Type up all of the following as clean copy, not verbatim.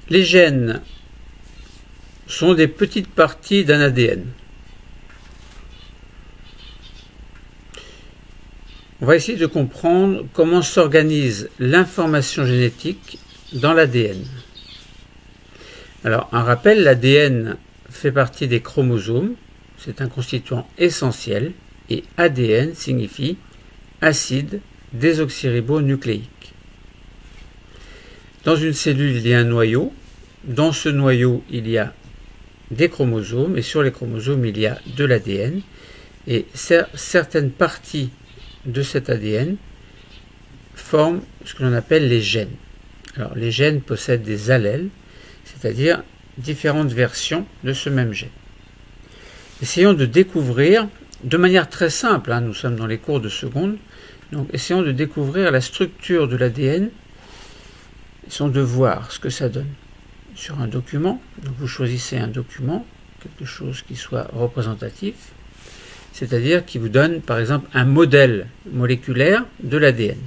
Les gènes sont des petites parties d'un ADN. On va essayer de comprendre comment s'organise l'information génétique dans l'ADN. Alors, un rappel, l'ADN fait partie des chromosomes, c'est un constituant essentiel, et ADN signifie acide désoxyribonucléique. Dans une cellule, il y a un noyau. Dans ce noyau, il y a des chromosomes, et sur les chromosomes, il y a de l'ADN. Et certaines parties de cet ADN forment ce que l'on appelle les gènes. Alors, les gènes possèdent des allèles, c'est-à-dire différentes versions de ce même gène. Essayons de découvrir, de manière très simple, nous sommes dans les cours de seconde, donc essayons de découvrir la structure de l'ADN, essayons de voir ce que ça donne sur un document. Donc vous choisissez un document, quelque chose qui soit représentatif, c'est-à-dire qui vous donne par exemple un modèle moléculaire de l'ADN.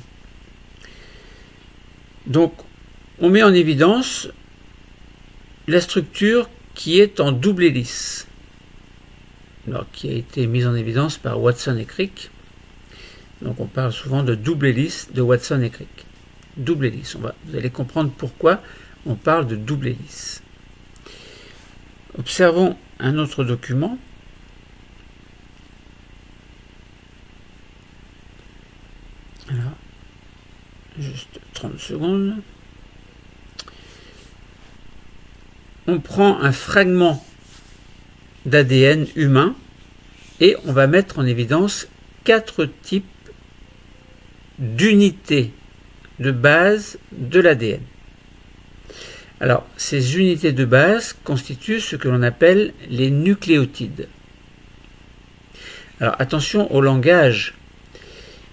Donc on met en évidence la structure qui est en double hélice, alors, qui a été mise en évidence par Watson et Crick. Donc on parle souvent de double hélice de Watson et Crick. Double hélice, vous allez comprendre pourquoi on parle de double hélice. Observons un autre document. Alors, juste 30 secondes. On prend un fragment d'ADN humain et on va mettre en évidence 4 types d'unités de base de l'ADN. Alors, ces unités de base constituent ce que l'on appelle les nucléotides. Alors, attention au langage.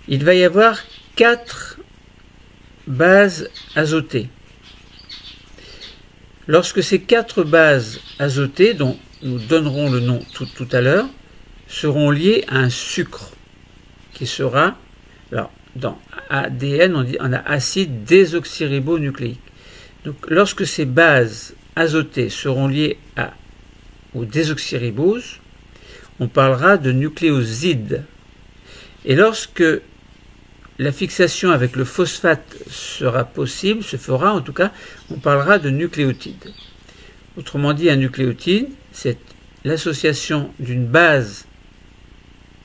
Il va y avoir 4 bases azotées. Lorsque ces 4 bases azotées, dont nous donnerons le nom tout à l'heure, seront liées à un sucre qui sera, alors dans ADN on a acide désoxyribonucléique. Donc lorsque ces bases azotées seront liées aux désoxyriboses, on parlera de nucléosides. Et lorsque la fixation avec le phosphate sera possible, se fera en tout cas, on parlera de nucléotides. Autrement dit, un nucléotide, c'est l'association d'une base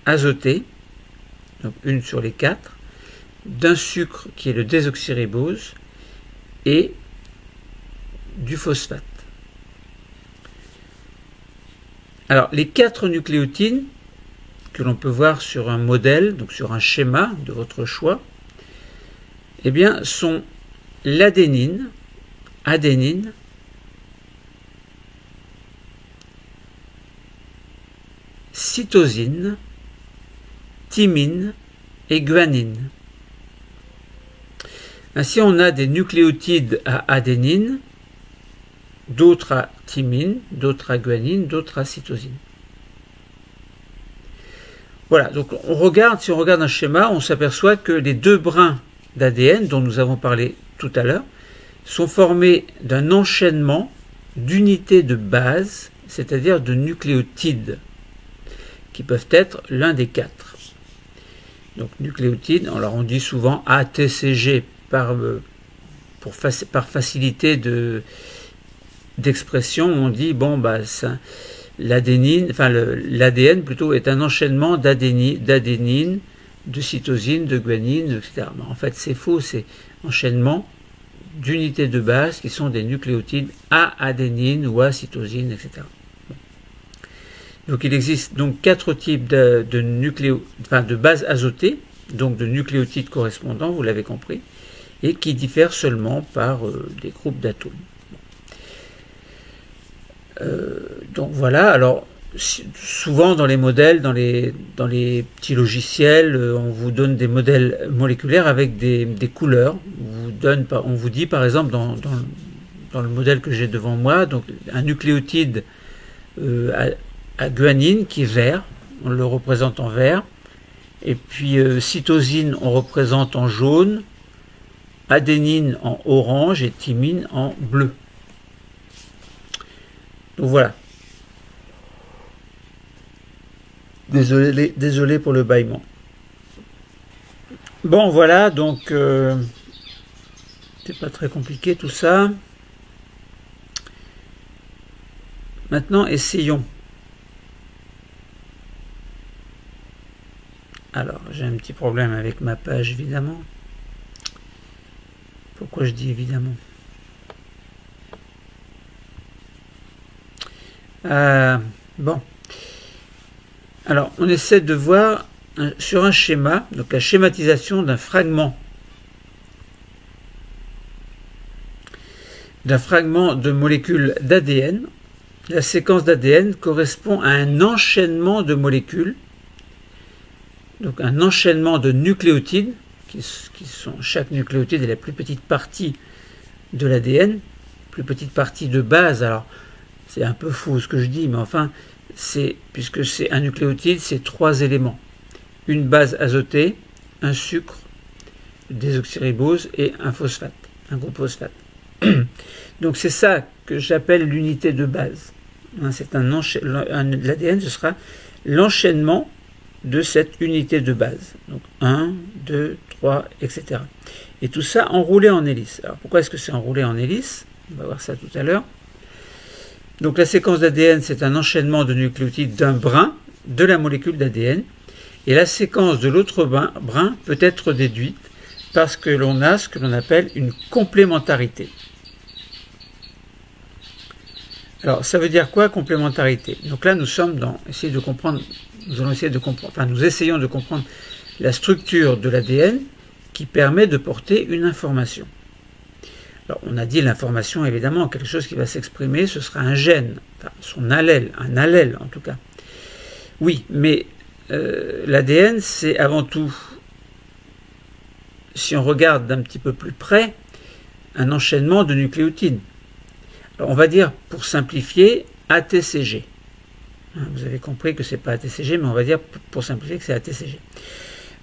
azotée, donc une sur les 4, d'un sucre qui est le désoxyribose et du phosphate. Alors, les 4 nucléotides que l'on peut voir sur un modèle, donc sur un schéma de votre choix, eh bien, sont l'adénine, adénine, cytosine, thymine et guanine. Ainsi, on a des nucléotides à adénine, d'autres à thymine, d'autres à guanine, d'autres à cytosine. Voilà, donc si on regarde un schéma, on s'aperçoit que les 2 brins d'ADN dont nous avons parlé tout à l'heure sont formés d'un enchaînement d'unités de base, c'est-à-dire de nucléotides, qui peuvent être l'un des 4. Donc nucléotides, alors on dit souvent ATCG par facilité d'expression, on dit bon l'adénine, enfin l'ADN plutôt est un enchaînement d'adénine, de cytosine, de guanine, etc. Mais en fait c'est faux, c'est enchaînement d'unités de base qui sont des nucléotides à adénine ou à cytosine, etc. Donc il existe donc 4 types de bases azotées, donc de nucléotides correspondants, vous l'avez compris, et qui diffèrent seulement par des groupes d'atomes. Donc voilà, alors souvent dans les modèles, dans les petits logiciels, on vous donne des modèles moléculaires avec des couleurs. On vous dit par exemple dans le modèle que j'ai devant moi, donc un nucléotide à guanine qui est vert, on le représente en vert, et puis cytosine on représente en jaune, adénine en orange et thymine en bleu. Donc voilà. Désolé pour le bâillement. Bon, voilà, donc c'est pas très compliqué tout ça. Maintenant, essayons. Alors, j'ai un petit problème avec ma page, évidemment. Pourquoi je dis évidemment? Bon. Alors, on essaie de voir sur un schéma, donc la schématisation d'un fragment de molécules d'ADN. La séquence d'ADN correspond à un enchaînement de molécules, donc un enchaînement de nucléotides, qui sont, chaque nucléotide est la plus petite partie de l'ADN, plus petite partie de base. Alors, c'est un peu faux ce que je dis, mais enfin, puisque c'est un nucléotide, c'est 3 éléments. Une base azotée, un sucre, désoxyribose et un phosphate, un groupe phosphate. Donc c'est ça que j'appelle l'unité de base. C'est l'ADN, ce sera l'enchaînement de cette unité de base. Donc 1, 2, 3, etc. Et tout ça enroulé en hélice. Alors pourquoi est-ce que c'est enroulé en hélice? On va voir ça tout à l'heure. Donc la séquence d'ADN, c'est un enchaînement de nucléotides d'un brin de la molécule d'ADN. Et la séquence de l'autre brin peut être déduite parce que l'on a ce que l'on appelle une complémentarité. Alors, ça veut dire quoi, complémentarité? Donc là, nous sommes dans essayer de comprendre, nous essayons de comprendre la structure de l'ADN qui permet de porter une information. Alors, on a dit l'information, évidemment, quelque chose qui va s'exprimer, ce sera un gène, enfin, son allèle, un allèle en tout cas. Oui, mais l'ADN, c'est avant tout, si on regarde d'un petit peu plus près, un enchaînement de nucléotides. Alors, on va dire, pour simplifier, ATCG. Vous avez compris que ce n'est pas ATCG, mais on va dire, pour simplifier, que c'est ATCG.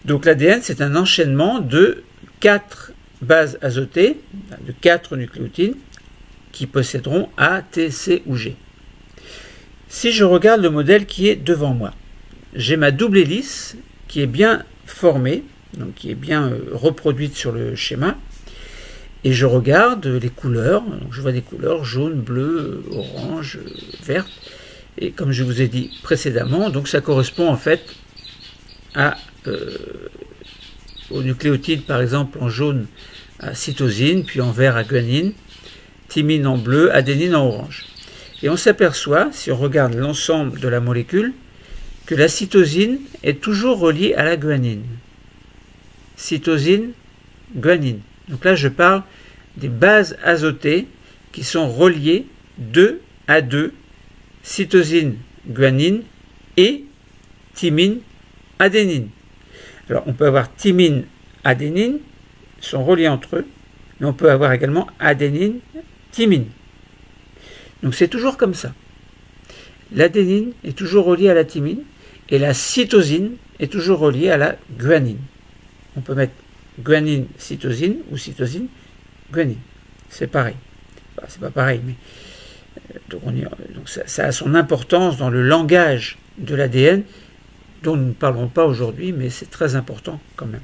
Donc l'ADN, c'est un enchaînement de 4 bases azotées, de 4 nucléotides, qui posséderont A, T, C ou G. Si je regarde le modèle qui est devant moi, j'ai ma double hélice qui est bien formée, donc qui est bien reproduite sur le schéma, et je regarde les couleurs, donc je vois des couleurs jaune, bleu, orange, verte, et comme je vous ai dit précédemment, donc ça correspond en fait au nucléotide, par exemple en jaune à cytosine, puis en vert à guanine, thymine en bleu, adénine en orange. Et on s'aperçoit, si on regarde l'ensemble de la molécule, que la cytosine est toujours reliée à la guanine. Cytosine, guanine. Donc là, je parle des bases azotées qui sont reliées 2 à 2, cytosine, guanine et thymine, adénine. Alors, on peut avoir thymine, adénine, sont reliés entre eux, mais on peut avoir également adénine, thymine. Donc c'est toujours comme ça. L'adénine est toujours reliée à la thymine et la cytosine est toujours reliée à la guanine. On peut mettre guanine, cytosine ou cytosine, guanine. C'est pareil. Enfin, c'est pas pareil, mais donc ça a son importance dans le langage de l'ADN dont nous ne parlerons pas aujourd'hui, mais c'est très important quand même.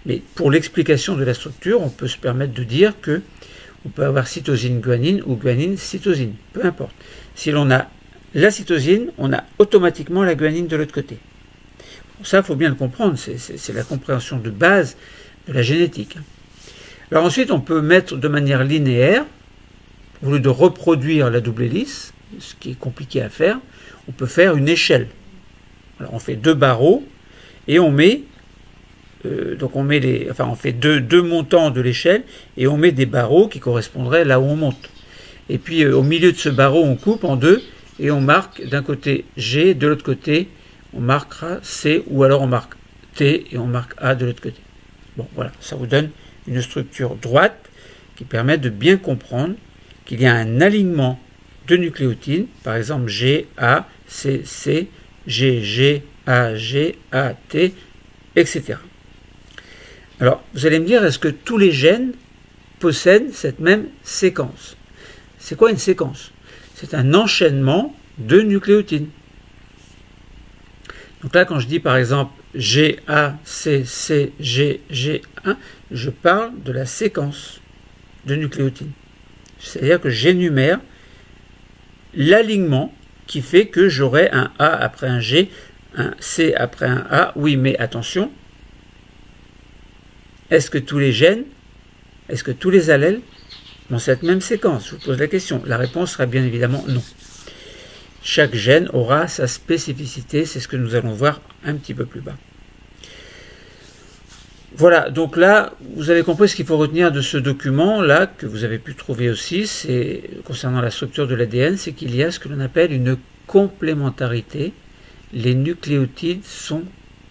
Mais pour l'explication de la structure, on peut se permettre de dire que on peut avoir cytosine-guanine ou guanine-cytosine, peu importe. Si l'on a la cytosine, on a automatiquement la guanine de l'autre côté. Bon, ça, il faut bien le comprendre, c'est la compréhension de base de la génétique. Alors ensuite, on peut mettre de manière linéaire, au lieu de reproduire la double hélice, ce qui est compliqué à faire, on peut faire une échelle. Alors on fait 2 barreaux et on met on fait deux montants de l'échelle et on met des barreaux qui correspondraient là où on monte. Et puis au milieu de ce barreau, on coupe en 2 et on marque d'un côté G, de l'autre côté, on marquera C, ou alors on marque T et on marque A de l'autre côté. Bon, voilà, ça vous donne une structure droite qui permet de bien comprendre qu'il y a un alignement de nucléotides, par exemple G, A, C, C, G, G, A, G, A, T, etc. Alors, vous allez me dire, est-ce que tous les gènes possèdent cette même séquence? C'est quoi une séquence? c'est un enchaînement de nucléotides. Donc là, quand je dis par exemple GA, CC, G, G1, je parle de la séquence de nucléotides. C'est-à-dire que j'énumère l'alignement qui fait que j'aurai un A après un G, un C après un A. Oui, mais attention, est-ce que tous les gènes, est-ce que tous les allèles ont cette même séquence? Je vous pose la question. La réponse sera bien évidemment non. Chaque gène aura sa spécificité, c'est ce que nous allons voir un petit peu plus bas. Voilà, donc là, vous avez compris ce qu'il faut retenir de ce document-là, que vous avez pu trouver aussi, c'est concernant la structure de l'ADN, c'est qu'il y a ce que l'on appelle une complémentarité. Les nucléotides sont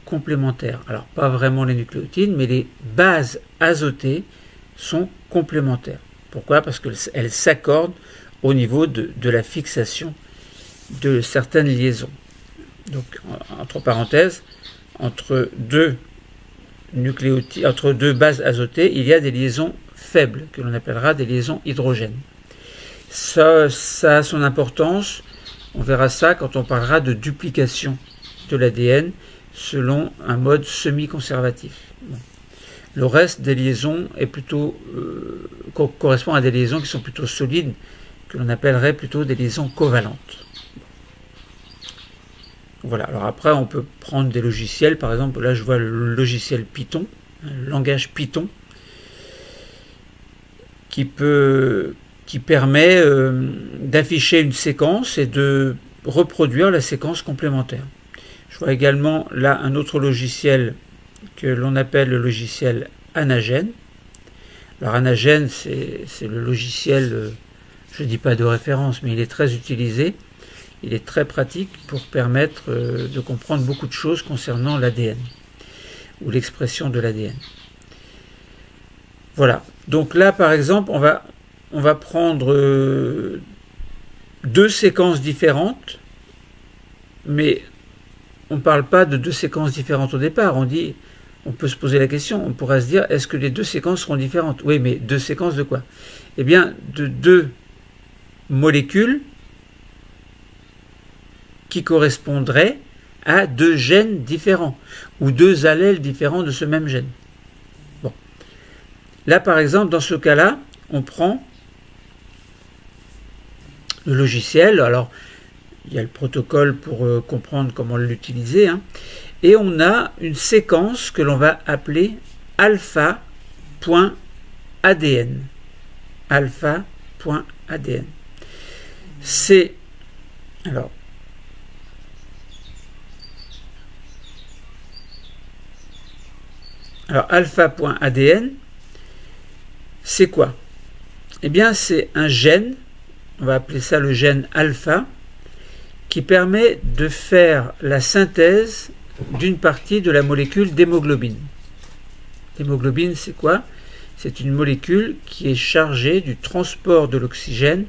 complémentaires. Alors, pas vraiment les nucléotides, mais les bases azotées sont complémentaires. Pourquoi? Parce qu'elles s'accordent au niveau de la fixation de certaines liaisons. Donc, entre parenthèses, entre deux nucléotides, entre deux bases azotées, il y a des liaisons faibles, que l'on appellera des liaisons hydrogènes. Ça a son importance, on verra ça quand on parlera de duplication de l'ADN selon un mode semi-conservatif. Bon. Le reste des liaisons est plutôt, correspond à des liaisons qui sont plutôt solides, que l'on appellerait plutôt des liaisons covalentes. Voilà, alors après on peut prendre des logiciels, par exemple là je vois le logiciel Python, le langage Python, qui permet d'afficher une séquence et de reproduire la séquence complémentaire. Je vois également là un autre logiciel que l'on appelle le logiciel Anagen. Alors Anagen c'est le logiciel, je ne dis pas de référence, mais il est très utilisé. Il est très pratique pour permettre de comprendre beaucoup de choses concernant l'ADN ou l'expression de l'ADN. Voilà. Donc là, par exemple, on va prendre deux séquences différentes, mais on ne parle pas de deux séquences différentes au départ. On peut se poser la question, on pourrait se dire, est-ce que les deux séquences seront différentes? Oui, mais deux séquences de quoi? Eh bien, de deux molécules qui correspondraient à deux gènes différents, ou deux allèles différents de ce même gène. Bon. Là, par exemple, dans ce cas-là, on prend le logiciel, alors il y a le protocole pour comprendre comment l'utiliser, hein, et on a une séquence que l'on va appeler alpha.adn. Alpha.adn. C'est... Alors, alpha.adn, c'est quoi? Eh bien, c'est un gène, on va appeler ça le gène alpha, qui permet de faire la synthèse d'une partie de la molécule d'hémoglobine. L'hémoglobine, c'est quoi? C'est une molécule qui est chargée du transport de l'oxygène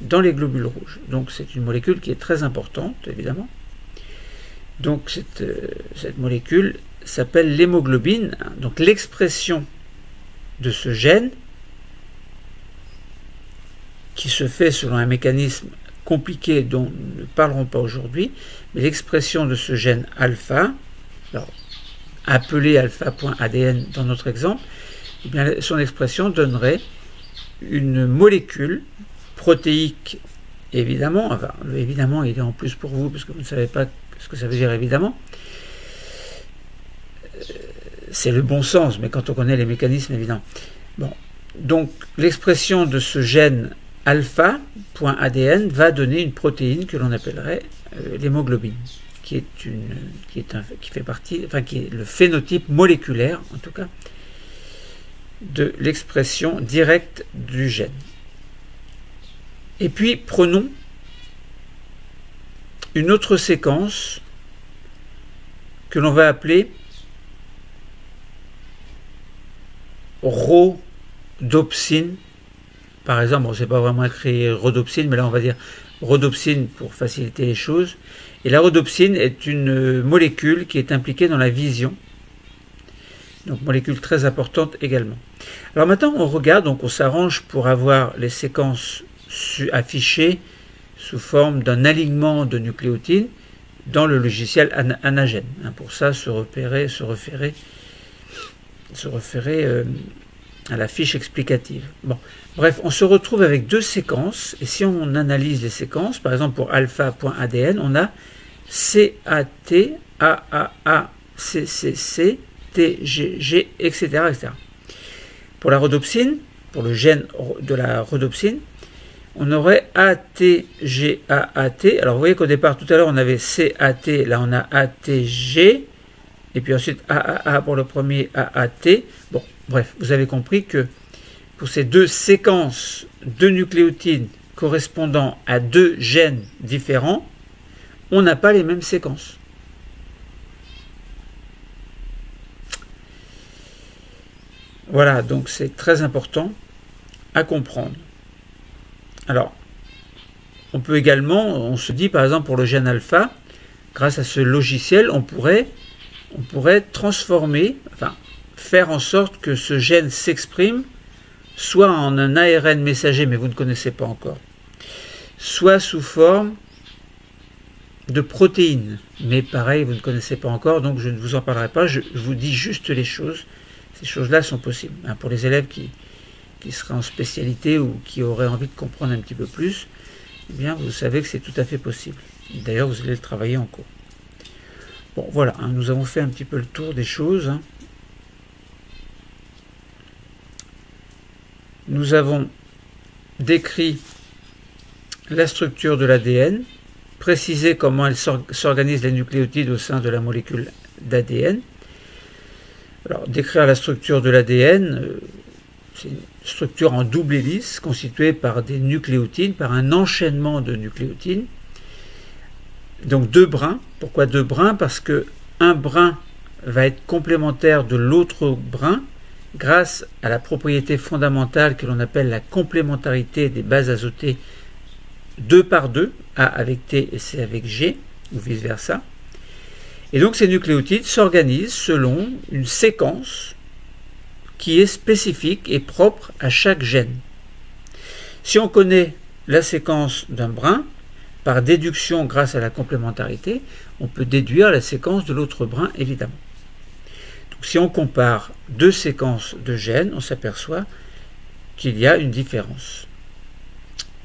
dans les globules rouges. Donc, c'est une molécule qui est très importante, évidemment. Donc, cette molécule s'appelle l'hémoglobine. Donc l'expression de ce gène, qui se fait selon un mécanisme compliqué dont nous ne parlerons pas aujourd'hui, mais l'expression de ce gène alpha, alors, appelé alpha.adn dans notre exemple, eh bien, son expression donnerait une molécule protéique, évidemment, enfin, évidemment il est en plus pour vous parce que vous ne savez pas ce que ça veut dire évidemment, c'est le bon sens, mais quand on connaît les mécanismes, évidemment. Bon. Donc, l'expression de ce gène alpha.adn va donner une protéine que l'on appellerait l'hémoglobine, qui est le phénotype moléculaire, en tout cas, de l'expression directe du gène. Et puis, prenons une autre séquence que l'on va appeler rhodopsine, par exemple, on ne sait pas vraiment écrit rhodopsine, mais là on va dire rhodopsine pour faciliter les choses. Et la rhodopsine est une molécule qui est impliquée dans la vision, donc molécule très importante également. Alors maintenant on regarde, donc on s'arrange pour avoir les séquences affichées sous forme d'un alignement de nucléotides dans le logiciel Anagene. Pour ça, se référer à la fiche explicative. Bon, bref, on se retrouve avec deux séquences, et si on analyse les séquences, par exemple pour alpha.adn, on a CAT, AAA, CCC, TGG, etc., etc. Pour la rhodopsine, pour le gène de la rhodopsine, on aurait ATGAAT. Alors vous voyez qu'au départ, tout à l'heure, on avait CAT, là on a ATG, et puis ensuite AAA pour le premier, AAT. Bon, bref, vous avez compris que pour ces deux séquences de nucléotides correspondant à deux gènes différents, on n'a pas les mêmes séquences. Voilà, donc c'est très important à comprendre. Alors, on peut également, on se dit par exemple pour le gène alpha, grâce à ce logiciel, on pourrait transformer, enfin faire en sorte que ce gène s'exprime soit en un ARN messager, mais vous ne connaissez pas encore, soit sous forme de protéines, mais pareil, vous ne connaissez pas encore, donc je ne vous en parlerai pas, je vous dis juste les choses. Ces choses-là sont possibles. Pour les élèves qui seraient en spécialité ou qui auraient envie de comprendre un petit peu plus, eh bien, vous savez que c'est tout à fait possible. D'ailleurs, vous allez le travailler en cours. Bon, voilà, nous avons fait un petit peu le tour des choses. Nous avons décrit la structure de l'ADN, précisé comment s'organisent les nucléotides au sein de la molécule d'ADN. Alors, décrire la structure de l'ADN, c'est une structure en double hélice constituée par des nucléotides, par un enchaînement de nucléotides. Donc deux brins. Pourquoi deux brins? Parce que un brin va être complémentaire de l'autre brin grâce à la propriété fondamentale que l'on appelle la complémentarité des bases azotées 2 par 2, A avec T et C avec G, ou vice-versa. Et donc ces nucléotides s'organisent selon une séquence qui est spécifique et propre à chaque gène. Si on connaît la séquence d'un brin, par déduction grâce à la complémentarité, on peut déduire la séquence de l'autre brin, évidemment. Donc si on compare deux séquences de gènes, on s'aperçoit qu'il y a une différence.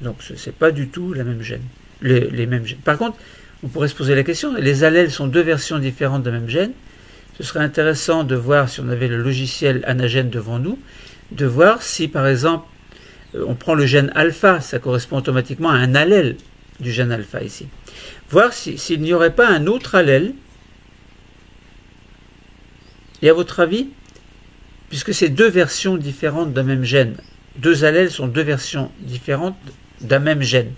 Donc ce n'est pas du tout la même gène, les mêmes gènes. Par contre, on pourrait se poser la question, les allèles sont deux versions différentes d'un même gène. Ce serait intéressant de voir, si on avait le logiciel Anagene devant nous, de voir si par exemple on prend le gène alpha, ça correspond automatiquement à un allèle du gène alpha ici. Voir s'il n'y aurait pas un autre allèle. Et à votre avis, puisque c'est deux versions différentes d'un même gène, deux allèles sont deux versions différentes d'un même gène.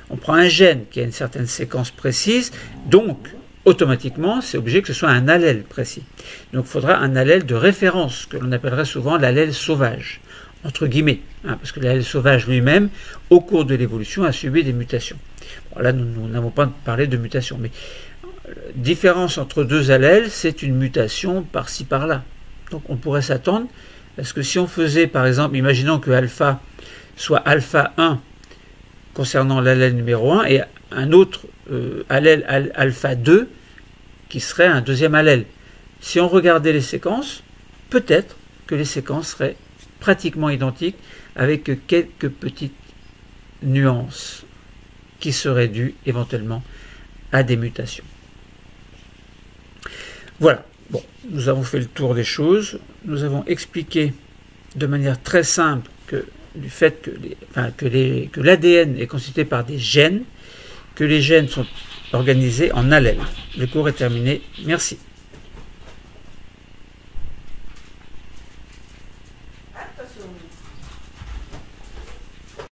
On prend un gène qui a une certaine séquence précise, donc automatiquement c'est obligé que ce soit un allèle précis. Donc il faudra un allèle de référence, que l'on appellerait souvent l'allèle sauvage, entre guillemets, parce que l'allèle sauvage lui-même, au cours de l'évolution, a subi des mutations. Bon, là nous n'avons pas parlé de mutation, mais différence entre deux allèles, c'est une mutation par-ci par-là. Donc on pourrait s'attendre, parce que si on faisait par exemple, imaginons que alpha soit alpha 1, concernant l'allèle numéro 1 et un autre allèle alpha 2 qui serait un deuxième allèle. Si on regardait les séquences, peut-être que les séquences seraient pratiquement identiques avec quelques petites nuances qui seraient dues éventuellement à des mutations. Voilà, bon, nous avons fait le tour des choses, nous avons expliqué de manière très simple du fait que l'ADN est constitué par des gènes, que les gènes sont organisés en allèles. Le cours est terminé. Merci.